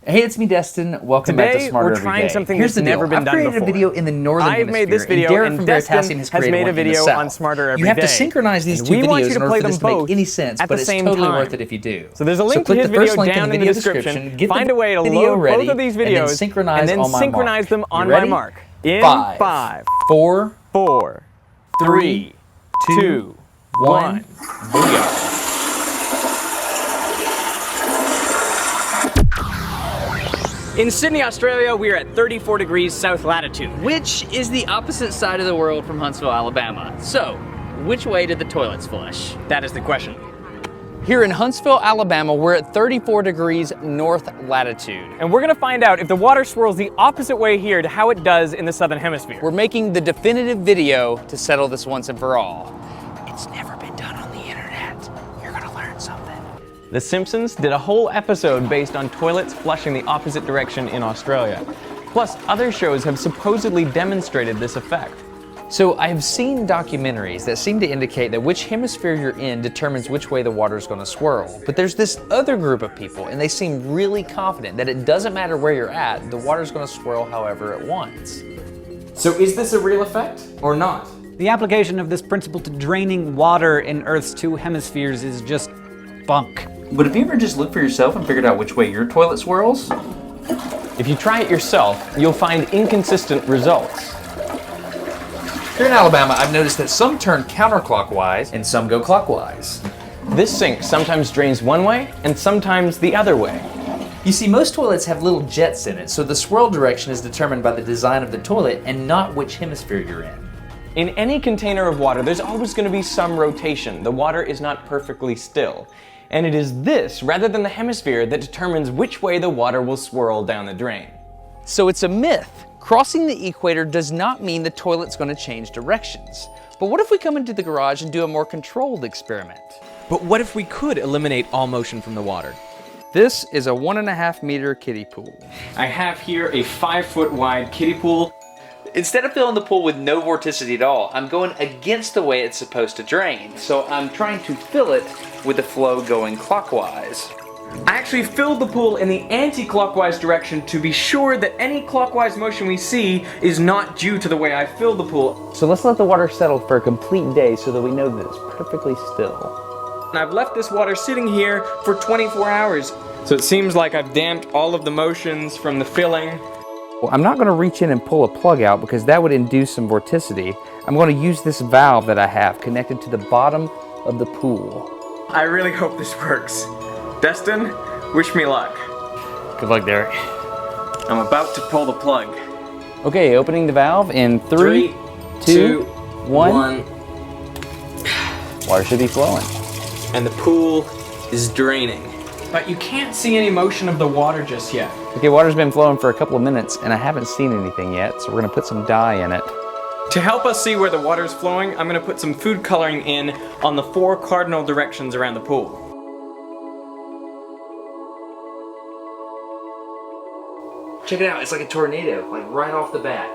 Hey, it's me, Destin. Welcome back to Smarter Everyday. Today, we're trying something Here's that's never been done before. I've created a video in the northern hemisphere, I've made this video, and Destin Veritasium has made a video on Smarter Everyday. You have to synchronize these two videos in order for this to make any sense, but it's totally worth it if you do. So there's a link to his video down in the description. Find a way to load both of these videos and then synchronize them on my mark. In 5, 4, 3, 2, 1. Booyah. In Sydney, Australia, we are at 34 degrees south latitude, which is the opposite side of the world from Huntsville, Alabama. So, which way did the toilets flush? That is the question. Here in Huntsville, Alabama, we're at 34 degrees north latitude. And we're gonna find out if the water swirls the opposite way here to how it does in the southern hemisphere. We're making the definitive video to settle this once and for all. It's never been done on the internet. You're gonna learn something. The Simpsons did a whole episode based on toilets flushing the opposite direction in Australia. Plus, other shows have supposedly demonstrated this effect. So I have seen documentaries that seem to indicate that which hemisphere you're in determines which way the water is going to swirl. But there's this other group of people, and they seem really confident that it doesn't matter where you're at, the water's going to swirl however it wants. So is this a real effect or not? The application of this principle to draining water in Earth's two hemispheres is just bunk. But have you ever just looked for yourself and figured out which way your toilet swirls? If you try it yourself, you'll find inconsistent results. Here in Alabama, I've noticed that some turn counterclockwise and some go clockwise. This sink sometimes drains one way and sometimes the other way. You see, most toilets have little jets in it, so the swirl direction is determined by the design of the toilet and not which hemisphere you're in. In any container of water, there's always going to be some rotation. The water is not perfectly still. And it is this, rather than the hemisphere, that determines which way the water will swirl down the drain. So it's a myth. Crossing the equator does not mean the toilet's going to change directions. But what if we come into the garage and do a more controlled experiment? But what if we could eliminate all motion from the water? This is a 1.5 meter kiddie pool. I have here a 5 foot wide kiddie pool. Instead of filling the pool with no vorticity at all, I'm going against the way it's supposed to drain. So I'm trying to fill it with the flow going clockwise. I actually filled the pool in the anti-clockwise direction to be sure that any clockwise motion we see is not due to the way I filled the pool. So let's let the water settle for a complete day so that we know that it's perfectly still. And I've left this water sitting here for 24 hours. So it seems like I've damped all of the motions from the filling. Well, I'm not going to reach in and pull a plug out because that would induce some vorticity. I'm going to use this valve that I have connected to the bottom of the pool. I really hope this works. Destin, wish me luck. Good luck, Derek. I'm about to pull the plug. Okay, opening the valve in 3, 2, 1. Water should be flowing. And the pool is draining. But you can't see any motion of the water just yet. Okay, water's been flowing for a couple of minutes and I haven't seen anything yet, so we're gonna put some dye in it. To help us see where the water is flowing, I'm gonna put some food coloring in on the 4 cardinal directions around the pool. Check it out, it's like a tornado, like right off the bat.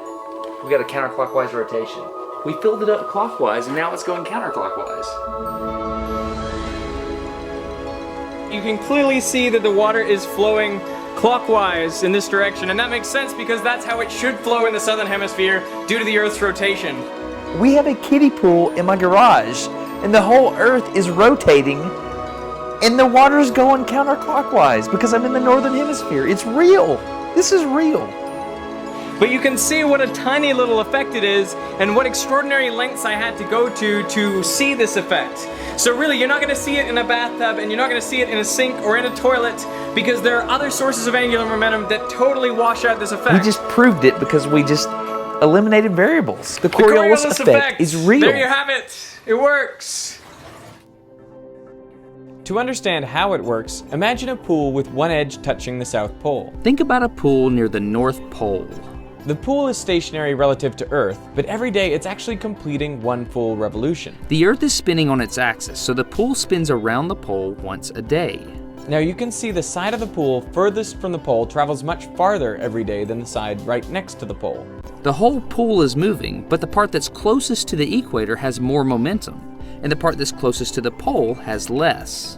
We got a counterclockwise rotation. We filled it up clockwise and now it's going counterclockwise. You can clearly see that the water is flowing clockwise in this direction, and that makes sense because that's how it should flow in the southern hemisphere due to the Earth's rotation. We have a kiddie pool in my garage and the whole Earth is rotating and the water's going counterclockwise because I'm in the northern hemisphere. It's real. This is real. But you can see what a tiny little effect it is and what extraordinary lengths I had to go to see this effect. So really, you're not going to see it in a bathtub and you're not going to see it in a sink or in a toilet because there are other sources of angular momentum that totally wash out this effect. We just proved it because we just eliminated variables. The Coriolis effect is real. There you have it. It works. To understand how it works, imagine a pool with one edge touching the South Pole. Think about a pool near the North Pole. The pool is stationary relative to Earth, but every day it's actually completing one full revolution. The Earth is spinning on its axis, so the pool spins around the pole once a day. Now you can see the side of the pool furthest from the pole travels much farther every day than the side right next to the pole. The whole pool is moving, but the part that's closest to the equator has more momentum, and the part that's closest to the pole has less.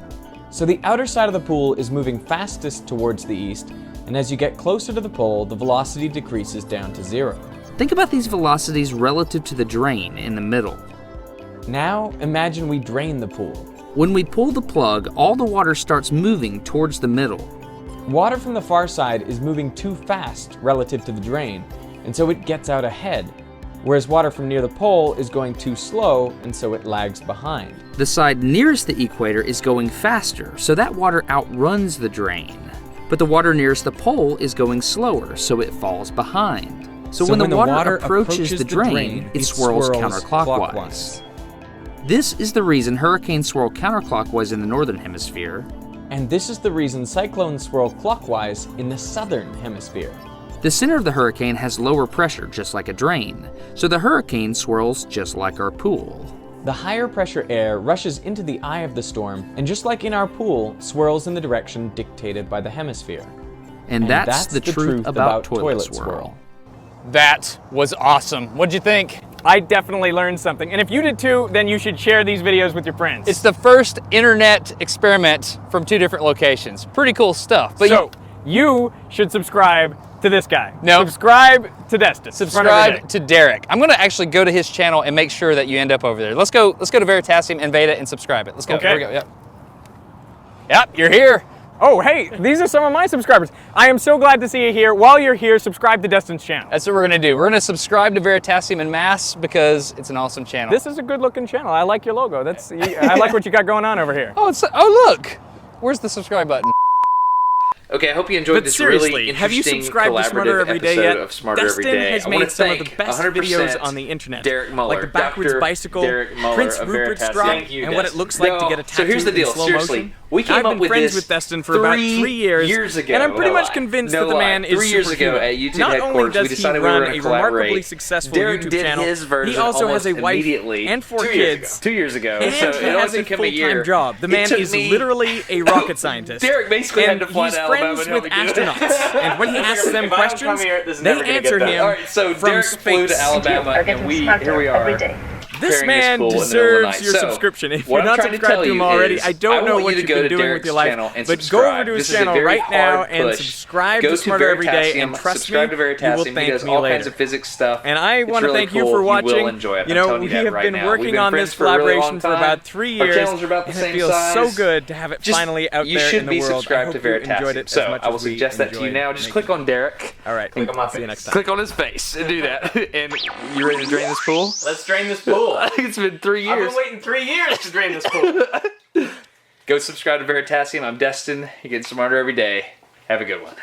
So the outer side of the pool is moving fastest towards the east, And as you get closer to the pole, the velocity decreases down to 0. Think about these velocities relative to the drain in the middle. Now, imagine we drain the pool. When we pull the plug, all the water starts moving towards the middle. Water from the far side is moving too fast relative to the drain, and so it gets out ahead, whereas water from near the pole is going too slow, and so it lags behind. The side nearest the equator is going faster, so that water outruns the drain. But the water nearest the pole is going slower, so it falls behind. So when the water approaches the drain, it swirls counterclockwise. This is the reason hurricanes swirl counterclockwise in the northern hemisphere. And this is the reason cyclones swirl clockwise in the southern hemisphere. The center of the hurricane has lower pressure, just like a drain, so the hurricane swirls just like our pool. The higher pressure air rushes into the eye of the storm, and just like in our pool, swirls in the direction dictated by the hemisphere. And that's the truth about toilet swirl. That was awesome. What'd you think? I definitely learned something, and if you did too, then you should share these videos with your friends. It's the first internet experiment from 2 different locations. Pretty cool stuff. But So, you should subscribe to this guy. No. Subscribe to Destin. subscribe to Derek. I'm gonna actually go to his channel and make sure that you end up over there. Let's go to Veritasium and Veda and subscribe it. Let's go. Okay. Here we go. Yep. Yep, you're here. Oh, hey, these are some of my subscribers. I am so glad to see you here. While you're here, subscribe to Destin's channel. That's what we're gonna do. We're gonna subscribe to Veritasium en masse because it's an awesome channel. This is a good looking channel. I like your logo. I like what you got going on over here. Oh, look. Where's the subscribe button? Okay, I hope you enjoyed But this seriously, really have you interesting subscribed to Smarter collaborative Everyday episode yet? of Smarter Destin Everyday. has I want made to some of thank the best 100% videos on the internet. Derek Muller, like the backwards Dr. bicycle, Derek Muller Prince of Rupert's Veritasium. drop, Thank you, and what it Destin. looks like to No, get a tattoo so here's the deal, in slow seriously. motion. We came I've up been with friends this with Destin for about 3 years ago. and I'm pretty No much lie. convinced No that the lie. man is 3 years ago superhuman. at YouTube Not only headquarters, does we he decided we run were a going to collaborate. remarkably successful Derek YouTube did channel, his version he also has a almost wife immediately and 4 2 years kids. ago. 2 years ago. And So he it only has a took him a year. full-time job. The man is literally a rocket scientist. Derek basically and had to fly he's to Alabama friends and help with me do it. astronauts. And when he asks them If I don't come questions, here, this is they never gonna get answer done. him All right, so from Derek flew to space. Alabama, and here we are. This preparing man this pool in the middle of the deserves night. your So, subscription. If what you're I'm not trying to subscribed tell to him you already, is, I don't know want what you to you've go been to doing with Derek's your life, channel and but go subscribe. over to his This is a channel very right now hard and push. subscribe Go to Smarter Everyday, Veritasium, and trust me, subscribe to you will Veritasium. He thank does me all later. kinds of physics stuff. And I It's want to really thank you cool. for watching. You will enjoy it. You I'm know, telling we you that have right been now. We've working been on friends this for a really collaboration long for time. about 3 Our years, channels are about the and same it feels so size. good to have it Just- finally out you there should in the be world. I subscribed hope to you enjoyed Veritasium. it as So much I will as we suggest that to you enjoyed now. Just making click on Derek. All right, Click on my see you face. next time. Click on his face and do that. And you ready to drain this pool? Let's drain this pool. It's been 3 years. I've been waiting 3 years to drain this pool. Go subscribe to Veritasium. I'm Destin. You get smarter every day. Have a good one.